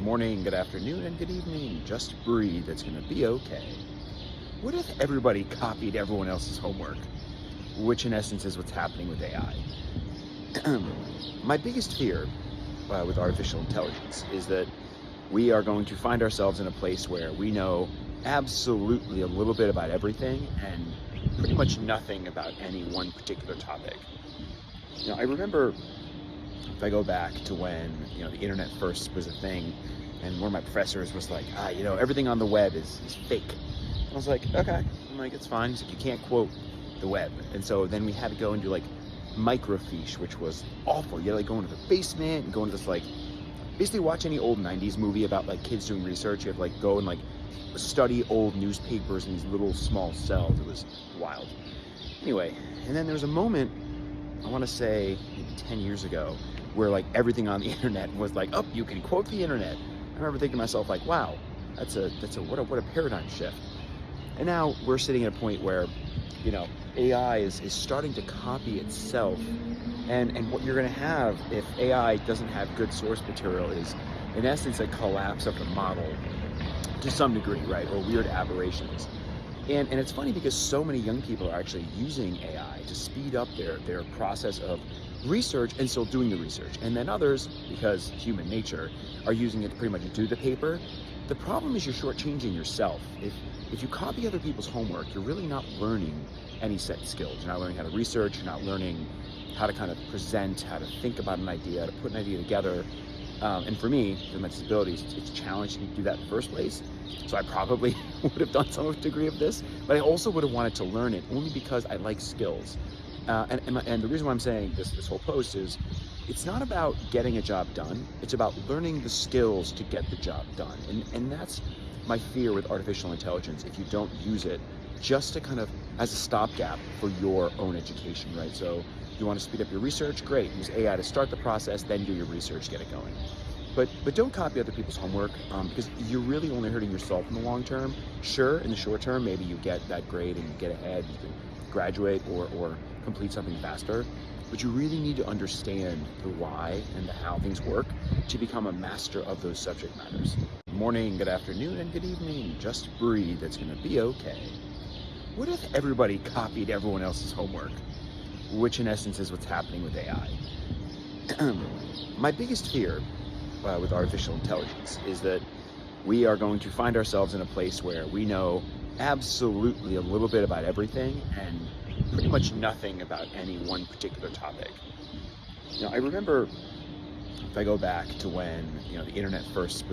Morning, good afternoon, and good evening. Just breathe. It's going to be okay. What if everybody copied everyone else's homework? Which, in essence, is what's happening with AI. My biggest fear with artificial intelligence is that we are going to find ourselves in a place where we know absolutely a little bit about everything and pretty much nothing about any one particular topic. I remember, if I go back to when the internet first was a thing, and one of my professors was like, everything on the web is fake. And I was like, okay. I'm like, it's fine. He's like, you can't quote the web. And so then we had to go and do like microfiche, which was awful. You had to like go into the basement and go into this like, basically watch any old 90s movie about like kids doing research. You have to like go and like study old newspapers in these little small cells. It was wild. Anyway, and then there was a moment, I want to say maybe 10 years ago, where like everything on the internet was like, oh, you can quote the internet. I remember thinking to myself like, wow, what a paradigm shift. And now we're sitting at a point where, AI is starting to copy itself. And what you're going to have if AI doesn't have good source material is, in essence, a collapse of the model to some degree, right? Or weird aberrations. And it's funny because so many young people are actually using AI to speed up their process of research and still doing the research. And then others, because human nature, are using it to pretty much do the paper. The problem is you're shortchanging yourself. If you copy other people's homework, you're really not learning any set skills. You're not learning how to research, you're not learning how to kind of present, how to think about an idea, how to put an idea together. And for me, with my disabilities, it's challenging to do that in the first place. So I probably would have done some degree of this, but I also would have wanted to learn it only because I like skills. And the reason why I'm saying this whole post is, it's not about getting a job done. It's about learning the skills to get the job done. And that's my fear with artificial intelligence if you don't use it just to kind of as a stopgap for your own education, right? So you want to speed up your research, great. Use AI to start the process, then do your research, get it going. But don't copy other people's homework because you're really only hurting yourself in the long term. Sure, in the short term, maybe you get that grade and you get ahead, you can graduate or complete something faster. But you really need to understand the why and the how things work to become a master of those subject matters. Good morning, good afternoon, and good evening. Just breathe. It's going to be okay. What if everybody copied everyone else's homework? Which, in essence, is what's happening with AI. My biggest fear with artificial intelligence is that we are going to find ourselves in a place where we know absolutely a little bit about everything and pretty much nothing about any one particular topic. I remember, if I go back to when the internet first